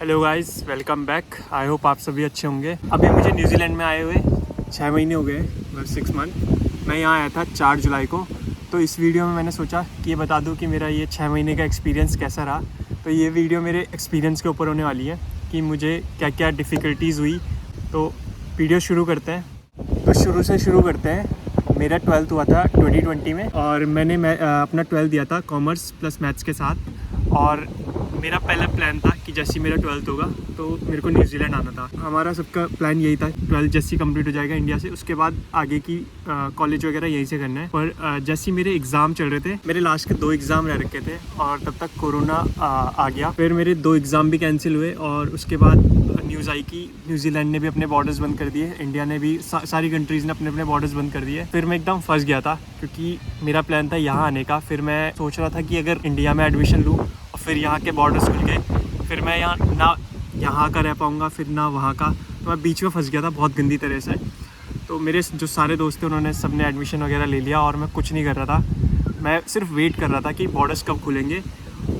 Hello guys, welcome back. I hope आप सभी अच्छे होंगे। अभी मुझे न्यूजीलैंड में आए हुए 6 महीने हो गए, मतलब 6 मंथ। मैं यहाँ आया था 4 जुलाई को। तो इस वीडियो में मैंने सोचा कि ये बता दूँ कि मेरा ये 6 महीने का एक्सपीरियंस कैसा रहा। तो ये वीडियो मेरे एक्सपीरियंस के ऊपर होने वाली है कि मुझे क्या क्या डिफ़िकल्टीज़ हुई। तो वीडियो शुरू करते हैं। तो शुरू से शुरू करते हैं। मेरा 12th हुआ था 2020 में और मैंने अपना 12th दिया था कॉमर्स प्लस मैथ्स के साथ। और मेरा पहला प्लान था कि जैसे ही मेरा 12th होगा तो मेरे को न्यूजीलैंड आना था। हमारा सबका प्लान यही था, 12th जैसे ही कंप्लीट हो जाएगा इंडिया से, उसके बाद आगे की कॉलेज वगैरह यहीं से करना है। पर जैसे ही मेरे एग्ज़ाम चल रहे थे, मेरे लास्ट के 2 एग्ज़ाम रह रखे थे और तब तक कोरोना आ गया। फिर मेरे 2 एग्ज़ाम भी कैंसिल हुए और उसके बाद न्यूज़ आई कि न्यूजीलैंड ने भी अपने बॉर्डर्स बंद कर दिए, इंडिया ने भी, सारी कंट्रीज़ ने अपने अपने बॉर्डर्स बंद कर दिए। फिर मैं एकदम फंस गया था क्योंकि मेरा प्लान था यहाँ आने का। फिर मैं सोच रहा था कि अगर इंडिया में एडमिशन लूँ और फिर यहाँ के बॉर्डर्स खुल गए, फिर मैं यहाँ का रह पाऊँगा, फिर ना वहाँ का। तो मैं बीच में फंस गया था बहुत गंदी तरह से। तो मेरे जो सारे दोस्त थे उन्होंने सब ने एडमिशन वगैरह ले लिया और मैं कुछ नहीं कर रहा था। मैं सिर्फ वेट कर रहा था कि बॉर्डर्स कब खुलेंगे।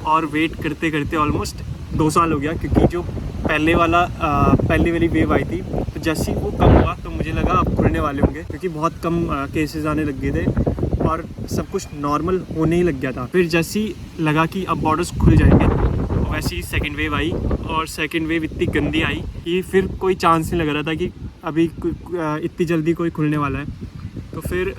और वेट करते करते ऑलमोस्ट 2 साल हो गया, क्योंकि जो पहले वाली वेव आई थी, तो जैसे ही वो कम हुआ तो मुझे लगा अब खुलने वाले होंगे, क्योंकि बहुत कम केसेस आने लग गए थे और सब कुछ नॉर्मल होने ही लग गया था। फिर जैसे ही लगा कि अब बॉर्डर्स खुल जाएंगे, वैसे ही सेकेंड वेव आई और सेकेंड वेव इतनी गंदी आई कि फिर कोई चांस नहीं लग रहा था कि अभी इतनी जल्दी कोई खुलने वाला है। तो फिर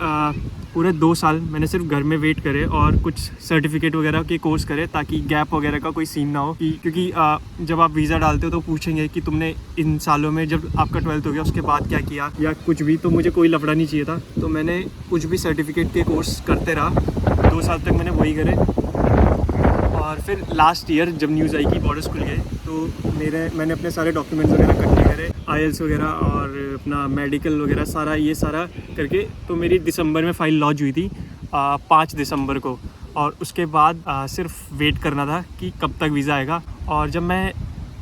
पूरे 2 साल मैंने सिर्फ घर में वेट करे और कुछ सर्टिफिकेट वगैरह के कोर्स करे, ताकि गैप वगैरह का कोई सीन ना हो। क्योंकि जब आप वीज़ा डालते हो तो पूछेंगे कि तुमने इन सालों में, जब आपका 12th हो गया उसके बाद क्या किया या कुछ भी। तो मुझे कोई लफड़ा नहीं चाहिए था, तो मैंने कुछ भी सर्टिफिकेट के कोर्स करते रहा। 2 साल तक मैंने वही करे। और फिर लास्ट ईयर जब न्यूज़ आई कि बॉर्डर्स खुल गए, तो मैंने अपने सारे डॉक्यूमेंट्स वगैरह इकट्ठे करे, IELTS वगैरह और अपना मेडिकल वगैरह सारा करके। तो मेरी दिसंबर में फ़ाइल लॉन्च हुई थी 5 दिसंबर को। और उसके बाद सिर्फ वेट करना था कि कब तक वीज़ा आएगा। और जब मैं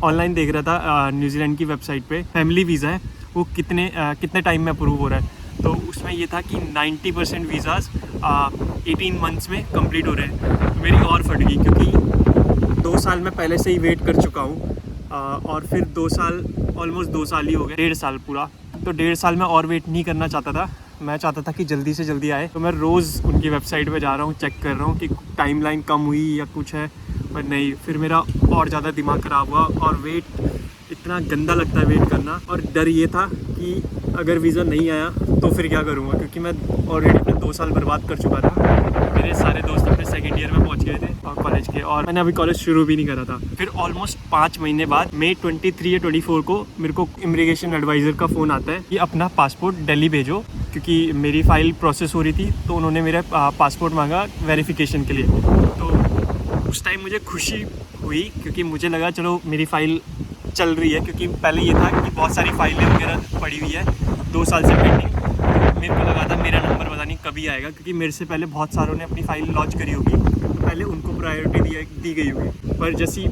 ऑनलाइन देख रहा था न्यूजीलैंड की वेबसाइट पे, फैमिली वीज़ा है वो कितने टाइम में अप्रूव हो रहा है, तो उसमें ये था कि 90% वीज़ाज़ 18 मंथ्स में कंप्लीट हो रहे हैं। तो मेरी और फट गई, क्योंकि 2 साल मैं पहले से ही वेट कर चुका हूँ। और फिर 2 साल, ऑलमोस्ट 2 साल ही हो गए, 1.5 साल पूरा। तो 1.5 साल में और वेट नहीं करना चाहता था। मैं चाहता था कि जल्दी से जल्दी आए। तो मैं रोज़ उनकी वेबसाइट पे जा रहा हूँ, चेक कर रहा हूँ कि टाइमलाइन कम हुई या कुछ है, पर नहीं। फिर मेरा और ज़्यादा दिमाग ख़राब हुआ और वेट इतना गंदा लगता है वेट करना। और डर ये था कि अगर वीज़ा नहीं आया तो फिर क्या करूँगा, क्योंकि मैं ऑलरेडी अपने 2 साल बर्बाद कर चुका था। मेरे सारे दोस्त अपने सेकेंड ईयर में पहुँच गए थे और कॉलेज के, और मैंने अभी कॉलेज शुरू भी नहीं करा था। फिर ऑलमोस्ट 5 महीने बाद मई 23 या 24 को मेरे को इमिग्रेशन एडवाइज़र का फ़ोन आता है कि अपना पासपोर्ट दिल्ली भेजो, क्योंकि मेरी फ़ाइल प्रोसेस हो रही थी। तो उन्होंने मेरा पासपोर्ट मांगा वेरिफिकेशन के लिए। तो उस टाइम मुझे खुशी हुई, क्योंकि मुझे लगा चलो मेरी फ़ाइल चल रही है। क्योंकि पहले ये था कि बहुत सारी फाइलें वगैरह पड़ी हुई है 2 साल से पेंडिंग। मेरे को लगा था मेरा नंबर पता नहीं कभी आएगा, क्योंकि मेरे से पहले बहुत सारों ने अपनी फ़ाइल लॉन्च करी होगी, तो पहले उनको प्रायोरिटी दी गई होगी। पर जैसे ही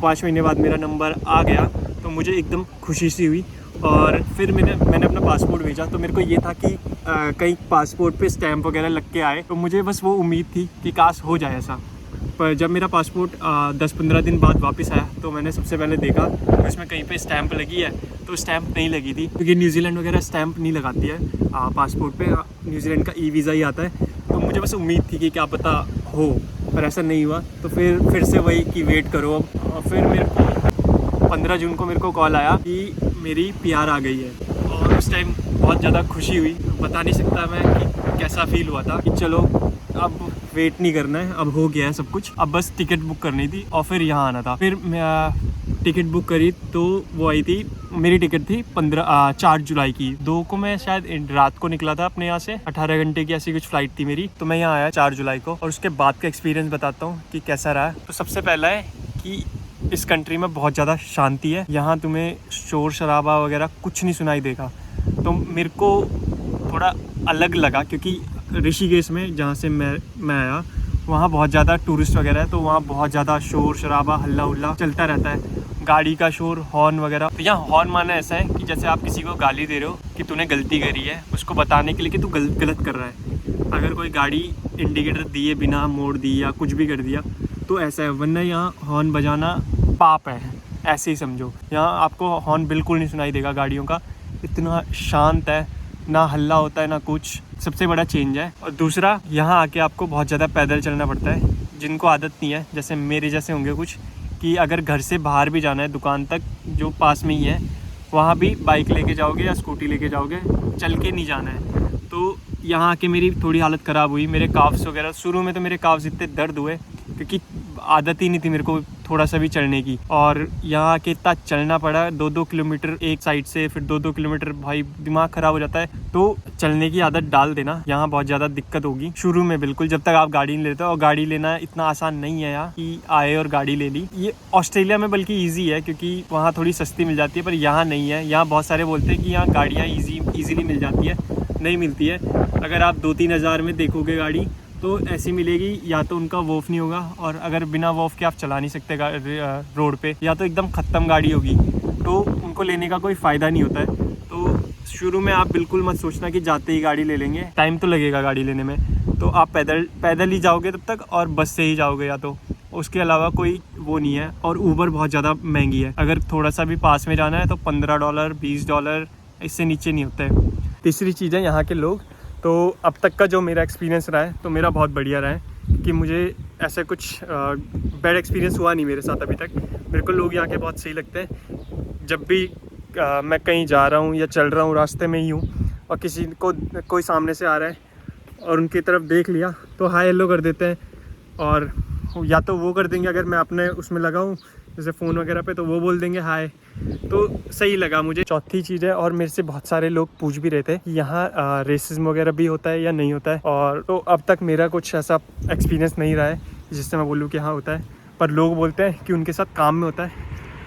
5 महीने बाद मेरा नंबर आ गया तो मुझे एकदम खुशी सी हुई। और फिर मैंने अपना पासपोर्ट भेजा। तो मेरे को ये था कि कहीं पासपोर्ट पे स्टैम्प वगैरह लग के आए, तो मुझे बस वो उम्मीद थी कि काश हो जाए ऐसा। पर जब मेरा पासपोर्ट 10-15 दिन बाद वापस आया, तो मैंने सबसे पहले देखा तो इसमें कहीं पे स्टैंप लगी है, तो स्टैंप नहीं लगी थी, क्योंकि न्यूजीलैंड वगैरह स्टैंप नहीं लगाती है पासपोर्ट पे। न्यूजीलैंड का ई-वीज़ा ही आता है। तो मुझे बस उम्मीद थी कि क्या पता हो, पर ऐसा नहीं हुआ। तो फिर से वही कि वेट करो अब। और फिर मेरे को 15 जून को मेरे को कॉल आया कि मेरी PR आ गई है। और उस टाइम बहुत ज़्यादा खुशी हुई, बता नहीं सकता मैं कि कैसा फील हुआ था कि चलो अब वेट नहीं करना है, अब हो गया है सब कुछ, अब बस टिकट बुक करनी थी और फिर यहाँ आना था। फिर मैं टिकट बुक करी, तो वो आई थी, मेरी टिकट थी 4 जुलाई की। 2 को मैं शायद रात को निकला था अपने यहाँ से, 18 घंटे की ऐसी कुछ फ़्लाइट थी मेरी। तो मैं यहाँ आया 4 जुलाई को। और उसके बाद का एक्सपीरियंस बताता हूँ कि कैसा रहा। तो सबसे पहला है कि इस कंट्री में बहुत ज़्यादा शांति है। यहाँ तुम्हें शोर शराबा वगैरह कुछ नहीं सुनाई देगा। तो मेरे को थोड़ा अलग लगा, क्योंकि ऋषिकेश में जहाँ से मैं आया, वहाँ बहुत ज़्यादा टूरिस्ट वगैरह है। तो वहाँ बहुत ज़्यादा शोर शराबा, हल्ला उल्ला चलता रहता है, गाड़ी का शोर, हॉर्न वगैरह। तो यहाँ हॉर्न माना ऐसा है कि जैसे आप किसी को गाली दे रहे हो कि तूने गलती करी है, उसको बताने के लिए कि तू गलत कर रहा है। अगर कोई गाड़ी इंडिकेटर दिए बिना मोड़ दी या कुछ भी कर दिया तो ऐसा है, वरना यहाँ हॉर्न बजाना पाप है, ऐसे ही समझो। यहाँ आपको हॉर्न बिल्कुल नहीं सुनाई देगा गाड़ियों का, इतना शांत है, ना हल्ला होता है ना कुछ, सबसे बड़ा चेंज है। और दूसरा, यहाँ आके आपको बहुत ज़्यादा पैदल चलना पड़ता है। जिनको आदत नहीं है, जैसे मेरे जैसे होंगे कुछ, कि अगर घर से बाहर भी जाना है दुकान तक जो पास में ही है, वहाँ भी बाइक लेके जाओगे या स्कूटी लेके जाओगे, चल के नहीं जाना है। तो यहाँ आके मेरी थोड़ी हालत ख़राब हुई, मेरे काफ्स वगैरह, शुरू में तो मेरे काफ्स इतने दर्द हुए क्योंकि आदत ही नहीं थी मेरे को थोड़ा सा भी चलने की। और यहाँ आके इतना चलना पड़ा, 2-2 किलोमीटर एक साइड से, फिर 2-2 किलोमीटर, भाई दिमाग ख़राब हो जाता है। तो चलने की आदत डाल देना, यहाँ बहुत ज़्यादा दिक्कत होगी शुरू में बिल्कुल, जब तक आप गाड़ी नहीं लेते हो। और गाड़ी लेना इतना आसान नहीं है यहाँ कि आए और गाड़ी ले ली। ये ऑस्ट्रेलिया में बल्कि ईजी है क्योंकि वहाँ थोड़ी सस्ती मिल जाती है, पर यहाँ नहीं है। यहाँ बहुत सारे बोलते हैं कि यहाँ गाड़ियाँ ईजीली मिल जाती है, नहीं मिलती है। अगर आप 2-3 हज़ार में देखोगे गाड़ी तो ऐसी मिलेगी, या तो उनका वॉफ नहीं होगा, और अगर बिना वॉफ के आप चला नहीं सकते रोड पे, या तो एकदम ख़त्म गाड़ी होगी, तो उनको लेने का कोई फ़ायदा नहीं होता है। तो शुरू में आप बिल्कुल मत सोचना कि जाते ही गाड़ी ले लेंगे, टाइम तो लगेगा गाड़ी लेने में। तो आप पैदल ही जाओगे तब तक, और बस से ही जाओगे या तो, उसके अलावा कोई वो नहीं है। और ऊबर बहुत ज़्यादा महंगी है, अगर थोड़ा सा भी पास में जाना है तो $15 $20, इससे नीचे नहीं होता है। तीसरी चीज़ है यहाँ के लोग। तो अब तक का जो मेरा एक्सपीरियंस रहा है तो मेरा बहुत बढ़िया रहा है कि मुझे ऐसा कुछ बैड एक्सपीरियंस हुआ नहीं मेरे साथ अभी तक। मेरे को लोग यहाँ के बहुत सही लगते हैं। जब भी मैं कहीं जा रहा हूँ या चल रहा हूँ, रास्ते में ही हूँ, और किसी को कोई सामने से आ रहा है और उनकी तरफ देख लिया तो हाय हेलो कर देते हैं। और या तो वो कर देंगे अगर मैं अपने उसमें लगा हूँ जैसे फ़ोन वगैरह पे, तो वो बोल देंगे हाय। तो सही लगा मुझे। चौथी चीज़ है, और मेरे से बहुत सारे लोग पूछ भी रहे थे कि यहाँ रेसिज्म वगैरह भी होता है या नहीं होता है, और तो अब तक मेरा कुछ ऐसा एक्सपीरियंस नहीं रहा है जिससे मैं बोलूँ कि हाँ होता है। पर लोग बोलते हैं कि उनके साथ काम में होता है,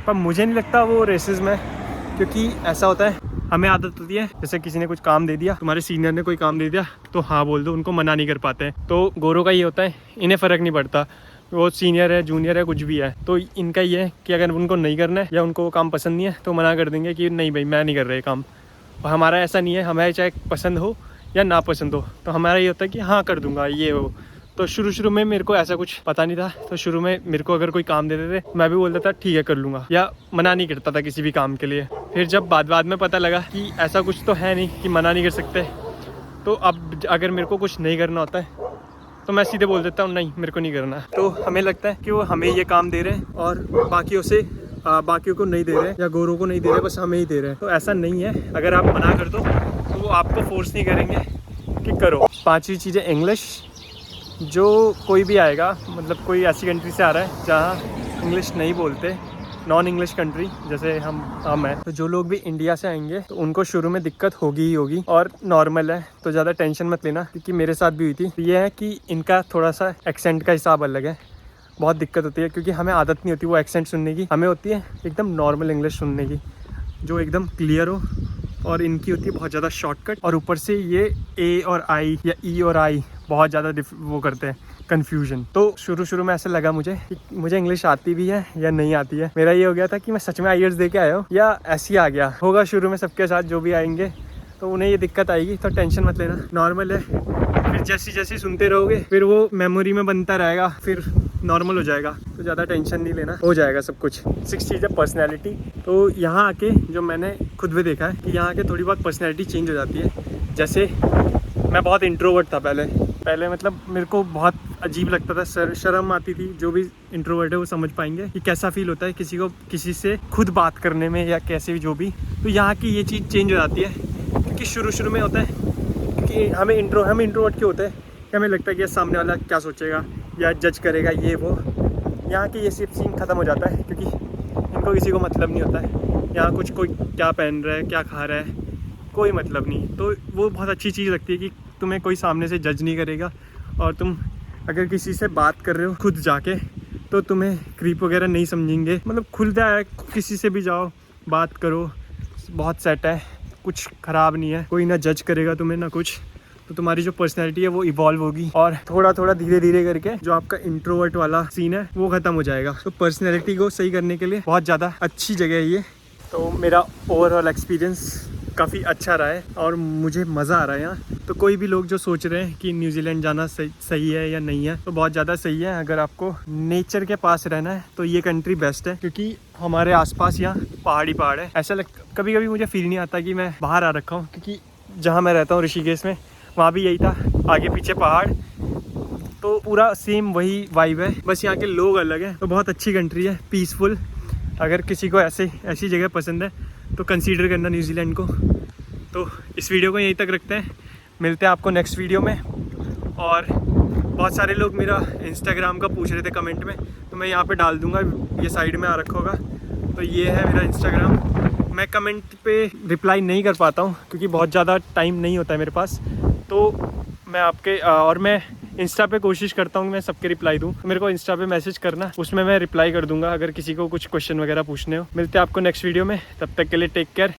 पर मुझे नहीं लगता वो रेसिज्म है, क्योंकि ऐसा होता है हमें आदत होती है, जैसे किसी ने कुछ काम दे दिया, तुम्हारे सीनियर ने कोई काम दे दिया तो हाँ बोल दो, उनको मना नहीं कर पाते हैं। तो गोरों का ये होता है, इन्हें फ़र्क नहीं पड़ता वो सीनियर है जूनियर है कुछ भी है। तो इनका ये है कि अगर उनको नहीं करना है या उनको वो काम पसंद नहीं है तो मना कर देंगे कि नहीं भाई मैं नहीं कर रहा ये काम। और हमारा ऐसा नहीं है, हमें चाहे पसंद हो या ना पसंद हो, तो हमारा ये होता है कि हाँ कर दूंगा ये वो। तो शुरू में मेरे को ऐसा कुछ पता नहीं था, तो शुरू में मेरे को अगर कोई काम दे देते मैं भी बोलता था ठीक है कर लूँगा, या मना नहीं करता था किसी भी काम के लिए। फिर जब बाद में पता लगा कि ऐसा कुछ तो है नहीं कि मना नहीं कर सकते, तो अब अगर मेरे को कुछ नहीं करना होता है तो मैं सीधे बोल देता हूँ नहीं मेरे को नहीं करना। तो हमें लगता है कि वो हमें ये काम दे रहे हैं और बाकियों को नहीं दे रहे, या गोरों को नहीं दे रहे, बस हमें ही दे रहे हैं। तो ऐसा नहीं है, अगर आप मना कर दो तो वो आपको फोर्स नहीं करेंगे कि करो। पांचवी चीज़ है इंग्लिश। जो कोई भी आएगा, मतलब कोई ऐसी कंट्री से आ रहा है जहाँ इंग्लिश नहीं बोलते, नॉन इंग्लिश कंट्री जैसे हम हैं, तो जो लोग भी इंडिया से आएंगे तो उनको शुरू में दिक्कत होगी ही होगी, और नॉर्मल है, तो ज़्यादा टेंशन मत लेना, क्योंकि मेरे साथ भी हुई थी। तो ये है कि इनका थोड़ा सा एक्सेंट का हिसाब अलग है, बहुत दिक्कत होती है, क्योंकि हमें आदत नहीं होती वो एक्सेंट सुनने की, हमें होती है एकदम नॉर्मल इंग्लिश सुनने की जो एकदम क्लियर हो, और इनकी होती है बहुत ज़्यादा शॉर्टकट, और ऊपर से ये ए और आई या ई और आई बहुत ज़्यादा वो करते हैं कन्फ्यूजन। तो शुरू में ऐसा लगा मुझे कि मुझे इंग्लिश आती भी है या नहीं आती है। मेरा ये हो गया था कि मैं सच में IELTS दे के आया हूँ या ऐसे ही आ गया होगा। शुरू में सबके साथ जो भी आएंगे तो उन्हें ये दिक्कत आएगी, तो टेंशन मत लेना, नॉर्मल है। फिर जैसे सुनते रहोगे फिर वो मेमोरी में बनता रहेगा, फिर नॉर्मल हो जाएगा, तो ज़्यादा टेंशन नहीं लेना, हो जाएगा सब कुछ। 6 चीज़ है पर्सनैलिटी। तो यहाँ आके जो मैंने खुद भी देखा है कि यहाँ आके थोड़ी बहुत पर्सनैलिटी चेंज हो जाती है। जैसे मैं बहुत इंट्रोवर्ट था पहले मतलब मेरे को बहुत अजीब लगता था, शर्म आती थी। जो भी इंट्रोवर्ट है वो समझ पाएंगे कि कैसा फील होता है किसी से खुद बात करने में, या कैसे भी जो भी। तो यहाँ की ये चीज़ चेंज हो जाती है, क्योंकि शुरू में होता है कि हम इंट्रोवर्ट क्यों होते हैं कि हमें लगता है कि सामने वाला क्या सोचेगा या जज करेगा ये वो। यहाँ की ये सिर्फ सीन ख़त्म हो जाता है, क्योंकि इनको किसी को मतलब नहीं होता है यहाँ कुछ, कोई क्या पहन रहा है क्या खा रहा है कोई मतलब नहीं। तो वो बहुत अच्छी चीज़ लगती है कि तुम्हें कोई सामने से जज नहीं करेगा, और तुम अगर किसी से बात कर रहे हो खुद जाके तो तुम्हें क्रीप वगैरह नहीं समझेंगे। मतलब खुल जाए, किसी से भी जाओ बात करो, बहुत सेट है, कुछ ख़राब नहीं है, कोई ना जज करेगा तुम्हें ना कुछ। तो तुम्हारी जो पर्सनैलिटी है वो इवॉल्व होगी, और थोड़ा धीरे करके जो आपका इंट्रोवर्ट वाला सीन है वो ख़त्म हो जाएगा। तो पर्सनैलिटी को सही करने के लिए बहुत ज़्यादा अच्छी जगह है ये। तो मेरा ओवरऑल एक्सपीरियंस काफ़ी अच्छा रहा है और मुझे मज़ा आ रहा है यहाँ। तो कोई भी लोग जो सोच रहे हैं कि न्यूजीलैंड जाना सही है या नहीं है, तो बहुत ज़्यादा सही है। अगर आपको नेचर के पास रहना है तो ये कंट्री बेस्ट है, क्योंकि हमारे आसपास यहाँ पहाड़ है। ऐसा कभी कभी मुझे फील नहीं आता कि मैं बाहर आ रखा हूँ, क्योंकि जहाँ मैं रहता हूँ ऋषिकेश में, वहाँ भी यही था, आगे पीछे पहाड़, तो पूरा सेम वही वाइब है, बस यहाँ के लोग अलग हैं। तो बहुत अच्छी कंट्री है, पीसफुल। अगर किसी को ऐसी जगह पसंद है तो कंसीडर करना न्यूजीलैंड को। तो इस वीडियो को यहीं तक रखते हैं, मिलते हैं आपको नेक्स्ट वीडियो में। और बहुत सारे लोग मेरा इंस्टाग्राम का पूछ रहे थे कमेंट में, तो मैं यहाँ पे डाल दूँगा, ये साइड में आ रखा होगा। तो ये है मेरा इंस्टाग्राम। मैं कमेंट पे रिप्लाई नहीं कर पाता हूँ क्योंकि बहुत ज़्यादा टाइम नहीं होता है मेरे पास, तो मैं आपके और मैं इंस्टा पे कोशिश करता हूँ कि मैं सबके रिप्लाई दूँ। तो मेरे को इंस्टा पे मैसेज करना, उसमें मैं रिप्लाई कर दूँगा अगर किसी को कुछ क्वेश्चन वगैरह पूछने हो। मिलते हैं आपको नेक्स्ट वीडियो में, तब तक के लिए टेक केयर,